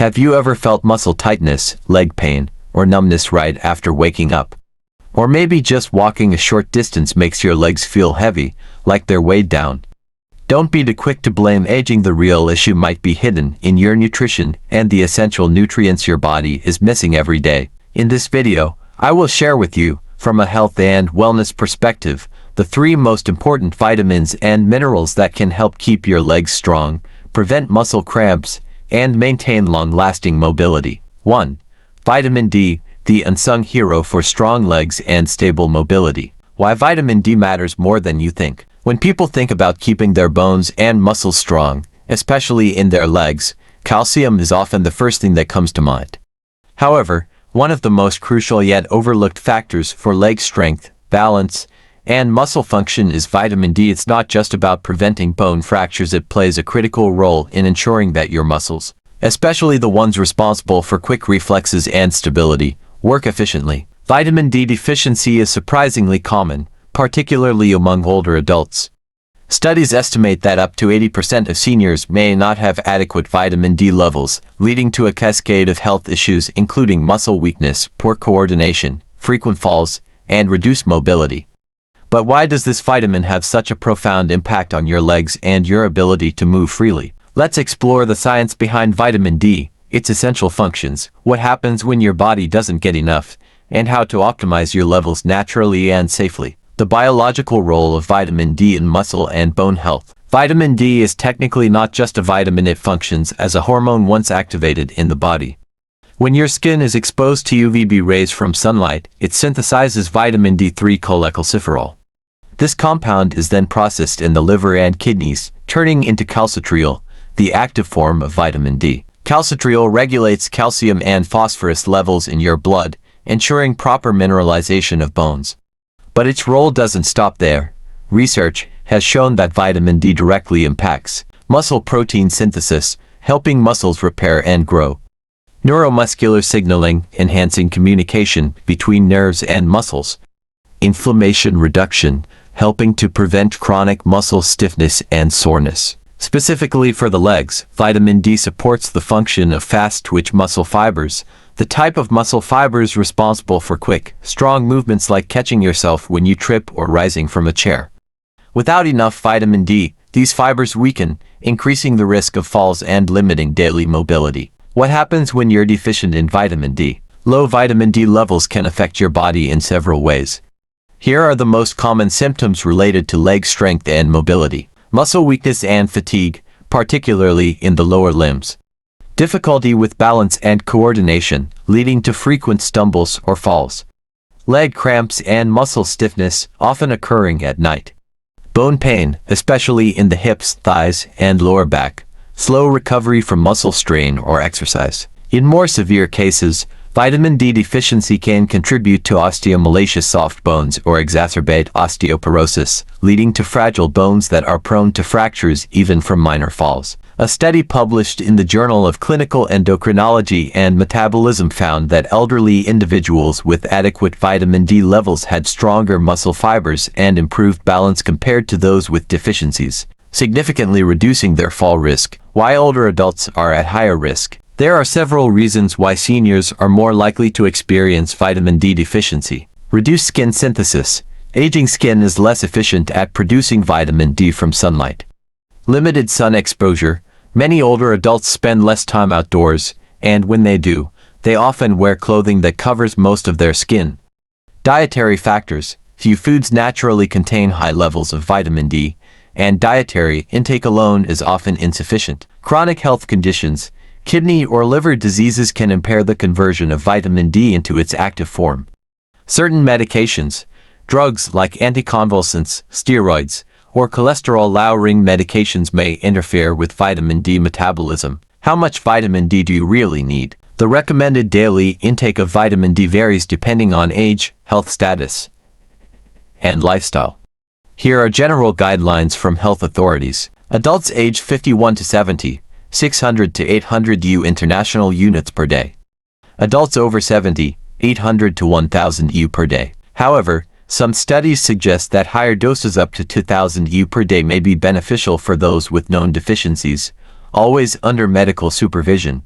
Have you ever felt muscle tightness, leg pain, or numbness right after waking up? Or maybe just walking a short distance makes your legs feel heavy, like they're weighed down. Don't be too quick to blame aging. The real issue might be hidden in your nutrition and the essential nutrients your body is missing every day. In this video, I will share with you, from a health and wellness perspective, the 3 most important vitamins and minerals that can help keep your legs strong, prevent muscle cramps, and maintain long-lasting mobility. 1. Vitamin D, the unsung hero for strong legs and stable mobility. Why vitamin D matters more than you think. When people think about keeping their bones and muscles strong, especially in their legs, calcium is often the first thing that comes to mind. However, one of the most crucial yet overlooked factors for leg strength, balance, and muscle function is vitamin D. It's not just about preventing bone fractures. It plays a critical role in ensuring that your muscles, especially the ones responsible for quick reflexes and stability, work efficiently. Vitamin D deficiency is surprisingly common, particularly among older adults. Studies estimate that up to 80% of seniors may not have adequate vitamin D levels, leading to a cascade of health issues including muscle weakness, poor coordination, frequent falls, and reduced mobility. But why does this vitamin have such a profound impact on your legs and your ability to move freely? Let's explore the science behind vitamin D, its essential functions, what happens when your body doesn't get enough, and how to optimize your levels naturally and safely. The biological role of vitamin D in muscle and bone health. Vitamin D is technically not just a vitamin. It functions as a hormone once activated in the body. When your skin is exposed to UVB rays from sunlight, it synthesizes vitamin D3 cholecalciferol. This compound is then processed in the liver and kidneys, turning into calcitriol, the active form of vitamin D. Calcitriol regulates calcium and phosphorus levels in your blood, ensuring proper mineralization of bones. But its role doesn't stop there. Research has shown that vitamin D directly impacts muscle protein synthesis, helping muscles repair and grow. Neuromuscular signaling, enhancing communication between nerves and muscles. Inflammation reduction, helping to prevent chronic muscle stiffness and soreness. Specifically for the legs, vitamin D supports the function of fast-twitch muscle fibers, the type of muscle fibers responsible for quick, strong movements like catching yourself when you trip or rising from a chair. Without enough vitamin D, these fibers weaken, increasing the risk of falls and limiting daily mobility. What happens when you're deficient in vitamin D? Low vitamin D levels can affect your body in several ways. Here are the most common symptoms related to leg strength and mobility. Muscle weakness and fatigue, particularly in the lower limbs. Difficulty with balance and coordination, leading to frequent stumbles or falls. Leg cramps and muscle stiffness, often occurring at night. Bone pain, especially in the hips, thighs, and lower back. Slow recovery from muscle strain or exercise. In more severe cases, vitamin D deficiency can contribute to osteomalacia, soft bones, or exacerbate osteoporosis, leading to fragile bones that are prone to fractures even from minor falls. A study published in the Journal of Clinical Endocrinology and Metabolism found that elderly individuals with adequate vitamin D levels had stronger muscle fibers and improved balance compared to those with deficiencies, significantly reducing their fall risk. Why older adults are at higher risk? There are several reasons why seniors are more likely to experience vitamin D deficiency. Reduced skin synthesis. Aging skin is less efficient at producing vitamin D from sunlight. Limited sun exposure. Many older adults spend less time outdoors, and when they do, they often wear clothing that covers most of their skin. Dietary factors. Few foods naturally contain high levels of vitamin D, and dietary intake alone is often insufficient. Chronic health conditions. Kidney or liver diseases can impair the conversion of vitamin D into its active form. Certain medications, drugs like anticonvulsants, steroids, or cholesterol-lowering medications may interfere with vitamin D metabolism. How much vitamin D do you really need? The recommended daily intake of vitamin D varies depending on age, health status, and lifestyle. Here are general guidelines from health authorities. Adults age 51 to 70, 600 to 800 U international units per day. Adults over 70, 800 to 1000 U per day. However, some studies suggest that higher doses up to 2000 U per day may be beneficial for those with known deficiencies, always under medical supervision.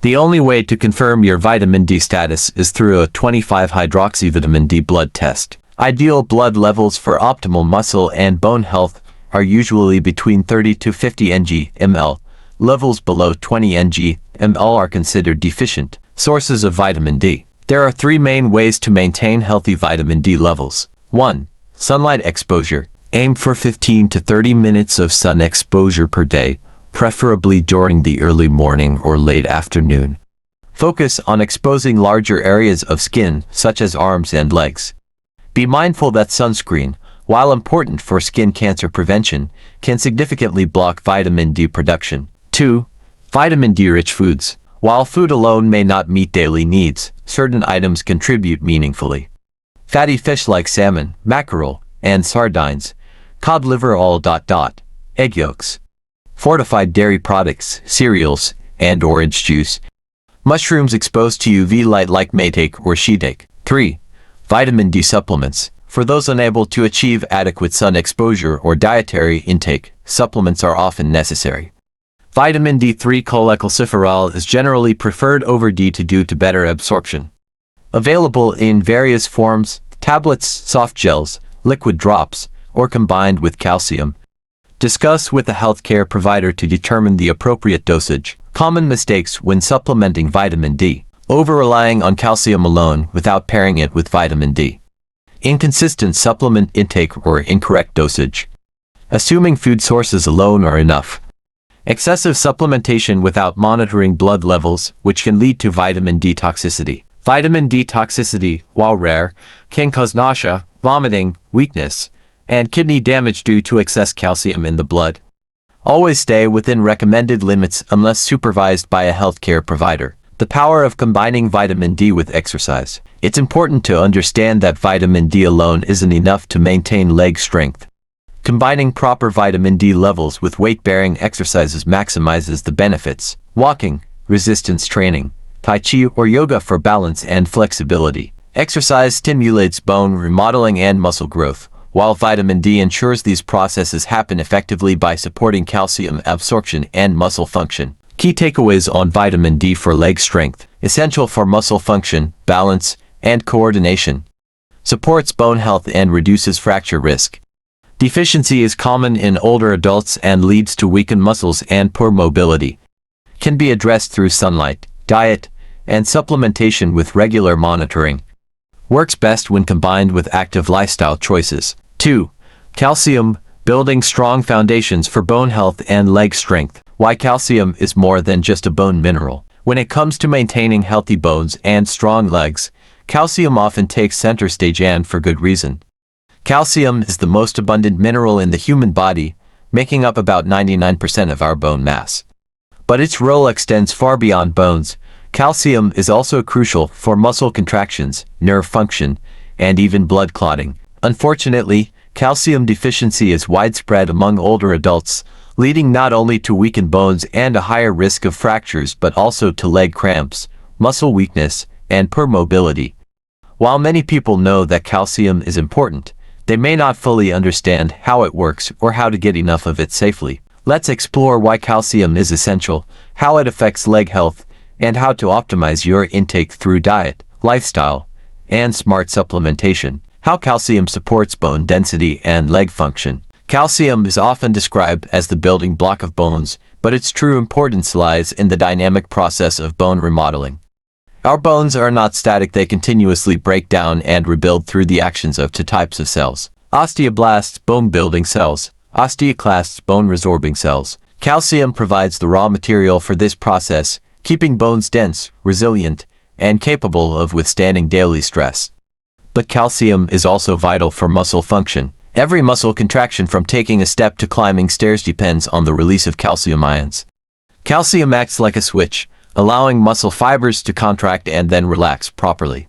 The only way to confirm your vitamin D status is through a 25-hydroxyvitamin D blood test. Ideal blood levels for optimal muscle and bone health are usually between 30 to 50 ng/ml. Levels below 20 ng/ml are considered deficient. Sources of vitamin D. There are three main ways to maintain healthy vitamin D levels. 1. Sunlight exposure. Aim for 15 to 30 minutes of sun exposure per day, preferably during the early morning or late afternoon. Focus on exposing larger areas of skin, such as arms and legs. Be mindful that sunscreen, while important for skin cancer prevention, can significantly block vitamin D production. 2. Vitamin D-rich foods. While food alone may not meet daily needs, certain items contribute meaningfully. Fatty fish like salmon, mackerel, and sardines, cod liver, egg yolks, fortified dairy products, cereals, and orange juice. Mushrooms exposed to UV light like maitake or shiitake. 3. Vitamin D supplements. For those unable to achieve adequate sun exposure or dietary intake, supplements are often necessary. Vitamin D3 cholecalciferol is generally preferred over D2 due to better absorption. Available in various forms: tablets, soft gels, liquid drops, or combined with calcium. Discuss with a healthcare provider to determine the appropriate dosage. Common mistakes when supplementing vitamin D: over-relying on calcium alone without pairing it with vitamin D. Inconsistent supplement intake or incorrect dosage. Assuming food sources alone are enough. Excessive supplementation without monitoring blood levels, which can lead to vitamin D toxicity. Vitamin D toxicity, while rare, can cause nausea, vomiting, weakness, and kidney damage due to excess calcium in the blood. Always stay within recommended limits unless supervised by a healthcare provider. The power of combining vitamin D with exercise. It's important to understand that vitamin D alone isn't enough to maintain leg strength. Combining proper vitamin D levels with weight-bearing exercises maximizes the benefits. Walking, resistance training, tai chi or yoga for balance and flexibility. Exercise stimulates bone remodeling and muscle growth, while vitamin D ensures these processes happen effectively by supporting calcium absorption and muscle function. Key takeaways on vitamin D for leg strength. Essential for muscle function, balance, and coordination. Supports bone health and reduces fracture risk. Deficiency is common in older adults and leads to weakened muscles and poor mobility. Can be addressed through sunlight, diet, and supplementation with regular monitoring. Works best when combined with active lifestyle choices. 2. Calcium, building strong foundations for bone health and leg strength. Why calcium is more than just a bone mineral. When it comes to maintaining healthy bones and strong legs, calcium often takes center stage, and for good reason. Calcium is the most abundant mineral in the human body, making up about 99% of our bone mass. But its role extends far beyond bones. Calcium is also crucial for muscle contractions, nerve function, and even blood clotting. Unfortunately, calcium deficiency is widespread among older adults, leading not only to weakened bones and a higher risk of fractures but also to leg cramps, muscle weakness, and poor mobility. While many people know that calcium is important, they may not fully understand how it works or how to get enough of it safely. Let's explore why calcium is essential, how it affects leg health, and how to optimize your intake through diet, lifestyle, and smart supplementation. How calcium supports bone density and leg function. Calcium is often described as the building block of bones, but its true importance lies in the dynamic process of bone remodeling. Our bones are not static, they continuously break down and rebuild through the actions of two types of cells. Osteoblasts, bone-building cells. Osteoclasts, bone-resorbing cells. Calcium provides the raw material for this process, keeping bones dense, resilient, and capable of withstanding daily stress. But calcium is also vital for muscle function. Every muscle contraction from taking a step to climbing stairs depends on the release of calcium ions. Calcium acts like a switch, allowing muscle fibers to contract and then relax properly.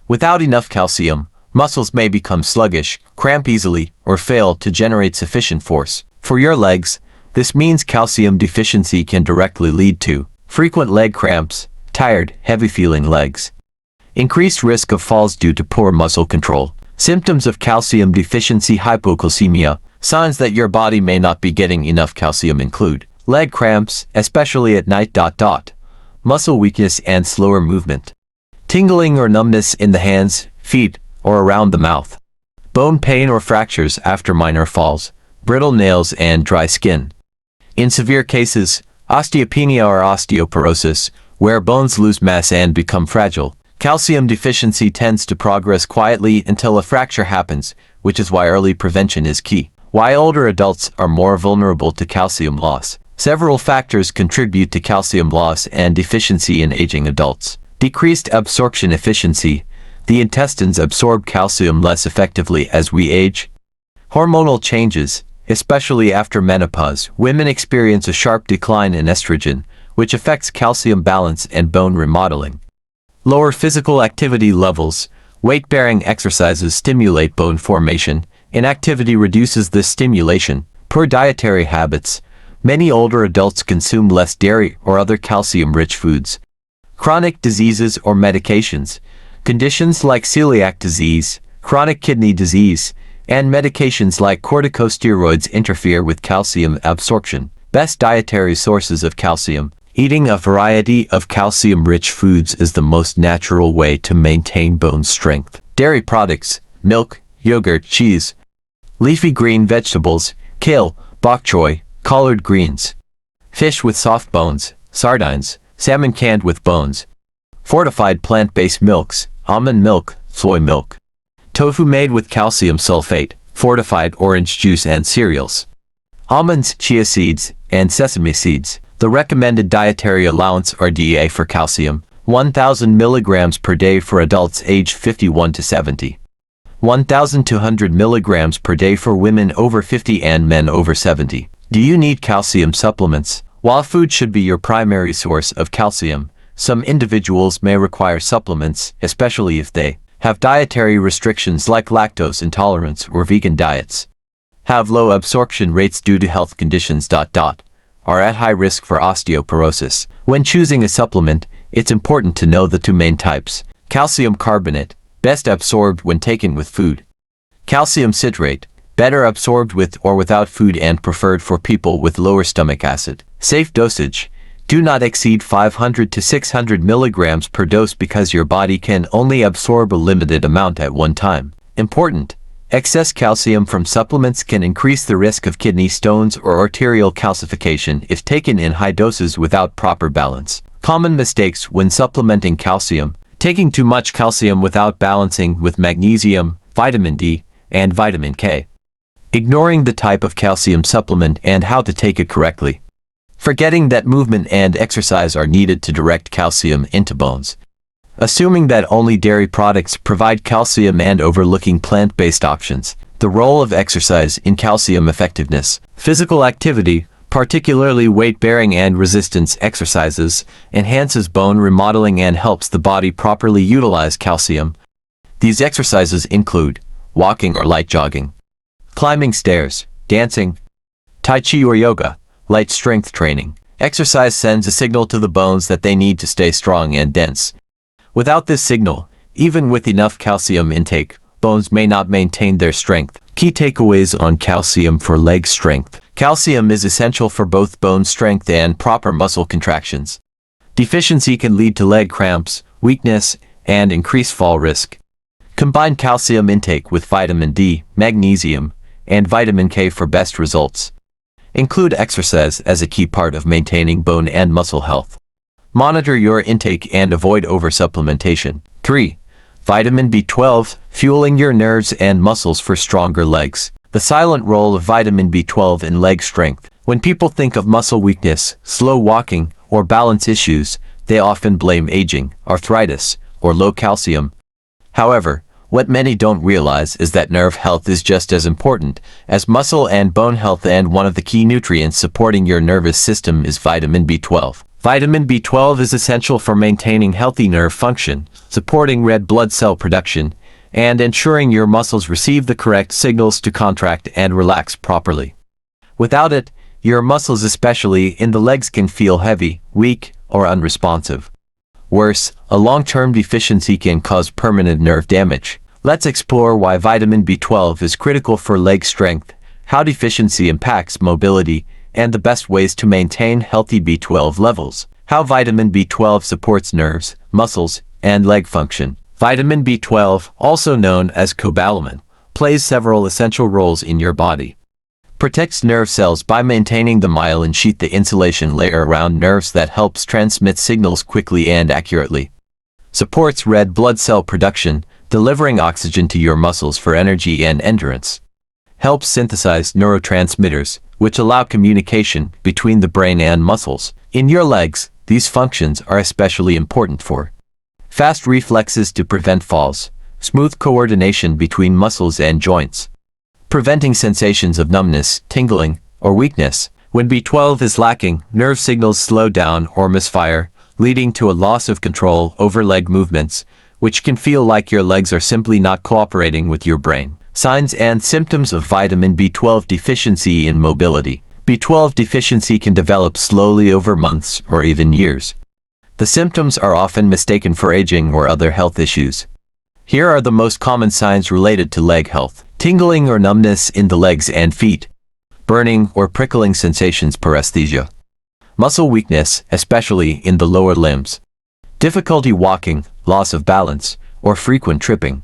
Without enough calcium, muscles may become sluggish, cramp easily, or fail to generate sufficient force. For your legs, this means calcium deficiency can directly lead to frequent leg cramps, tired, heavy-feeling legs, increased risk of falls due to poor muscle control. Symptoms of calcium deficiency: hypocalcemia. Signs that your body may not be getting enough calcium include leg cramps, especially at night. muscle weakness and slower movement, tingling or numbness in the hands, feet, or around the mouth, bone pain or fractures after minor falls, brittle nails and dry skin. In severe cases, osteopenia or osteoporosis, where bones lose mass and become fragile. Calcium deficiency tends to progress quietly until a fracture happens, which is why early prevention is key. Why older adults are more vulnerable to calcium loss. Several factors contribute to calcium loss and deficiency in aging adults. Decreased absorption efficiency. The intestines absorb calcium less effectively as we age. Hormonal changes, especially after menopause. Women experience a sharp decline in estrogen, which affects calcium balance and bone remodeling. Lower physical activity levels. Weight-bearing exercises stimulate bone formation. Inactivity reduces this stimulation. Poor dietary habits. Many older adults consume less dairy or other calcium-rich foods. Chronic diseases or medications. Conditions like celiac disease, chronic kidney disease, and medications like corticosteroids interfere with calcium absorption. Best dietary sources of calcium. Eating a variety of calcium-rich foods is the most natural way to maintain bone strength. Dairy products, milk, yogurt, cheese, leafy green vegetables, kale, bok choy, collard greens, fish with soft bones, sardines, salmon canned with bones, fortified plant-based milks, almond milk, soy milk, tofu made with calcium sulfate, fortified orange juice and cereals, almonds, chia seeds, and sesame seeds. The recommended dietary allowance or DEA for calcium, 1,000 milligrams per day for adults age 51 to 70. 1,200 milligrams per day for women over 50 and men over 70. Do you need calcium supplements? While food should be your primary source of calcium, some individuals may require supplements, especially if they have dietary restrictions like lactose intolerance or vegan diets, have low absorption rates due to health conditions. Are at high risk for osteoporosis. When choosing a supplement, it's important to know the two main types. Calcium carbonate, best absorbed when taken with food. Calcium citrate, better absorbed with or without food and preferred for people with lower stomach acid. Safe dosage. Do not exceed 500 to 600 milligrams per dose because your body can only absorb a limited amount at one time. Important. Excess calcium from supplements can increase the risk of kidney stones or arterial calcification if taken in high doses without proper balance. Common mistakes when supplementing calcium. Taking too much calcium without balancing with magnesium, vitamin D, and vitamin K. Ignoring the type of calcium supplement and how to take it correctly. Forgetting that movement and exercise are needed to direct calcium into bones. Assuming that only dairy products provide calcium and overlooking plant-based options. The role of exercise in calcium effectiveness. Physical activity, particularly weight-bearing and resistance exercises, enhances bone remodeling and helps the body properly utilize calcium. These exercises include walking or light jogging, climbing stairs, dancing, tai chi or yoga, light strength training. Exercise sends a signal to the bones that they need to stay strong and dense. Without this signal, even with enough calcium intake, bones may not maintain their strength. Key takeaways on calcium for leg strength. Calcium is essential for both bone strength and proper muscle contractions. Deficiency can lead to leg cramps, weakness, and increased fall risk. Combine calcium intake with vitamin D, magnesium, and vitamin K for best results. Include exercise as a key part of maintaining bone and muscle health. Monitor your intake and avoid oversupplementation. 3. Vitamin B12, fueling your nerves and muscles for stronger legs. The silent role of vitamin B12 in leg strength. When people think of muscle weakness, slow walking, or balance issues, they often blame aging, arthritis, or low calcium. However, what many don't realize is that nerve health is just as important as muscle and bone health, and one of the key nutrients supporting your nervous system is vitamin B12. Vitamin B12 is essential for maintaining healthy nerve function, supporting red blood cell production, and ensuring your muscles receive the correct signals to contract and relax properly. Without it, your muscles, especially in the legs, can feel heavy, weak, or unresponsive. Worse, a long-term deficiency can cause permanent nerve damage. Let's explore why vitamin B12 is critical for leg strength, how deficiency impacts mobility, and the best ways to maintain healthy B12 levels. How vitamin B12 supports nerves, muscles, and leg function. Vitamin B12, also known as cobalamin, plays several essential roles in your body. Protects nerve cells by maintaining the myelin sheath, the insulation layer around nerves that helps transmit signals quickly and accurately. Supports red blood cell production, delivering oxygen to your muscles for energy and endurance. Helps synthesize neurotransmitters, which allow communication between the brain and muscles. In your legs, these functions are especially important for fast reflexes to prevent falls, smooth coordination between muscles and joints, preventing sensations of numbness, tingling, or weakness. When B12 is lacking, nerve signals slow down or misfire, leading to a loss of control over leg movements, which can feel like your legs are simply not cooperating with your brain. Signs and symptoms of vitamin B12 deficiency in mobility. B12 deficiency can develop slowly over months or even years. The symptoms are often mistaken for aging or other health issues. Here are the most common signs related to leg health. Tingling or numbness in the legs and feet. Burning or prickling sensations, paresthesia. Muscle weakness, especially in the lower limbs. Difficulty walking, loss of balance, or frequent tripping.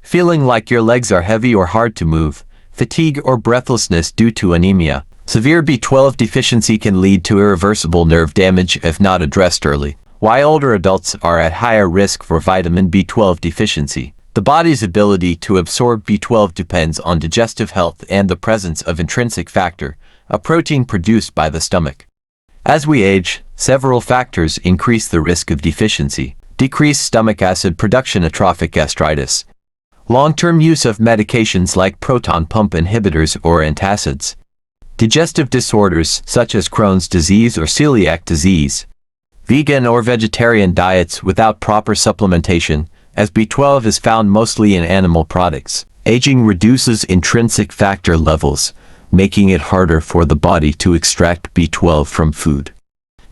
Feeling like your legs are heavy or hard to move. Fatigue or breathlessness due to anemia. Severe B12 deficiency can lead to irreversible nerve damage if not addressed early. Why older adults are at higher risk for vitamin B12 deficiency. The body's ability to absorb B12 depends on digestive health and the presence of intrinsic factor, a protein produced by the stomach. As we age, several factors increase the risk of deficiency. Decreased stomach acid production, atrophic gastritis. Long-term use of medications like proton pump inhibitors or antacids. Digestive disorders such as Crohn's disease or celiac disease. Vegan or vegetarian diets without proper supplementation, as B12 is found mostly in animal products. Aging reduces intrinsic factor levels, making it harder for the body to extract B12 from food.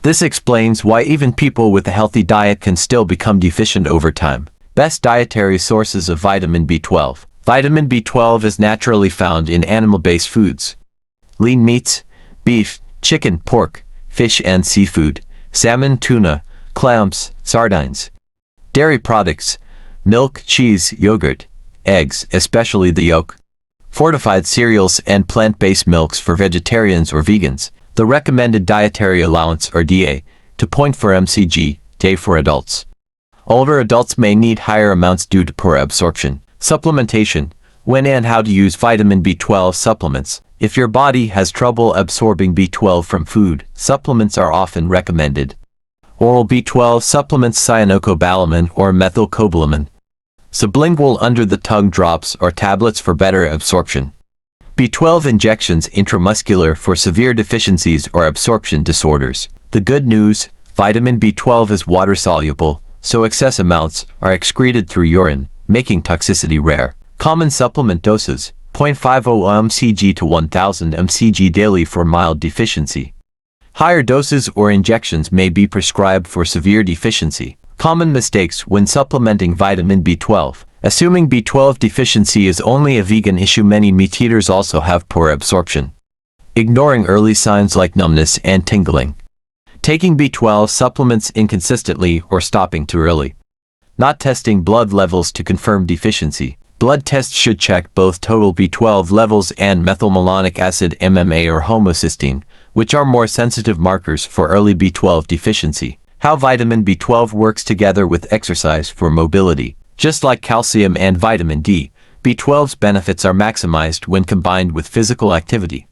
This explains why even people with a healthy diet can still become deficient over time. Best dietary sources of vitamin B12. Vitamin B12 is naturally found in animal-based foods. Lean meats, beef, chicken, pork, fish and seafood, salmon, tuna, clams, sardines. Dairy products, milk, cheese, yogurt, eggs, especially the yolk. Fortified cereals and plant-based milks for vegetarians or vegans. The recommended dietary allowance or DA, 2.4 mcg, day for adults. Older adults may need higher amounts due to poor absorption. Supplementation. When and how to use vitamin B12 supplements. If your body has trouble absorbing B12 from food, supplements are often recommended. Oral B12 supplements, cyanocobalamin or methylcobalamin. Sublingual under-the-tongue drops or tablets for better absorption. B12 injections intramuscular for severe deficiencies or absorption disorders. The good news, vitamin B12 is water-soluble, so excess amounts are excreted through urine, making toxicity rare. Common supplement doses, 0.50 mcg to 1000 mcg daily for mild deficiency. Higher doses or injections may be prescribed for severe deficiency. Common mistakes when supplementing vitamin B12. Assuming B12 deficiency is only a vegan issue, many meat eaters also have poor absorption. Ignoring early signs like numbness and tingling. Taking B12 supplements inconsistently or stopping too early. Not testing blood levels to confirm deficiency. Blood tests should check both total B12 levels and methylmalonic acid MMA or homocysteine, which are more sensitive markers for early B12 deficiency. How vitamin B12 works together with exercise for mobility. Just like calcium and vitamin D, B12's benefits are maximized when combined with physical activity.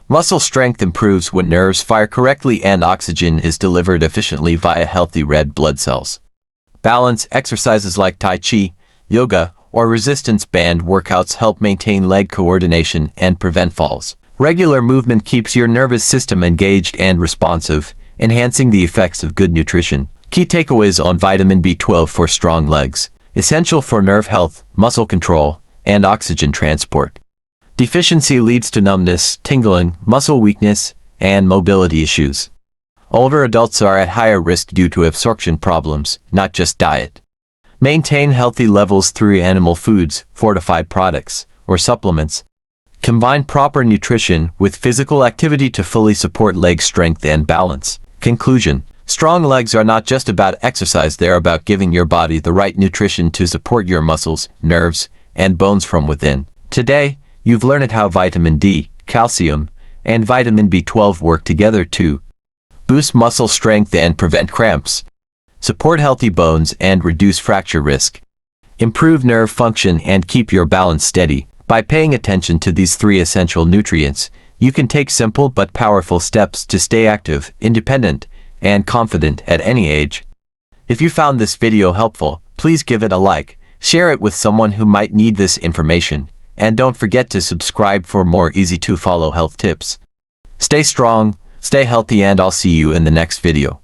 Muscle strength improves when nerves fire correctly and oxygen is delivered efficiently via healthy red blood cells. Balance exercises like Tai Chi, yoga, or resistance band workouts help maintain leg coordination and prevent falls. Regular movement keeps your nervous system engaged and responsive, enhancing the effects of good nutrition. Key takeaways on vitamin B12 for strong legs. Essential for nerve health, muscle control, and oxygen transport. Deficiency leads to numbness, tingling, muscle weakness, and mobility issues. Older adults are at higher risk due to absorption problems, not just diet. Maintain healthy levels through animal foods, fortified products, or supplements. Combine proper nutrition with physical activity to fully support leg strength and balance. Conclusion. Strong legs are not just about exercise, they're about giving your body the right nutrition to support your muscles, nerves, and bones from within. Today, you've learned how vitamin D, calcium, and vitamin B12 work together to boost muscle strength and prevent cramps, support healthy bones and reduce fracture risk, improve nerve function and keep your balance steady. By paying attention to these 3 essential nutrients, you can take simple but powerful steps to stay active, independent, and confident at any age. If you found this video helpful, please give it a like, share it with someone who might need this information, and don't forget to subscribe for more easy-to-follow health tips. Stay strong, stay healthy, and I'll see you in the next video.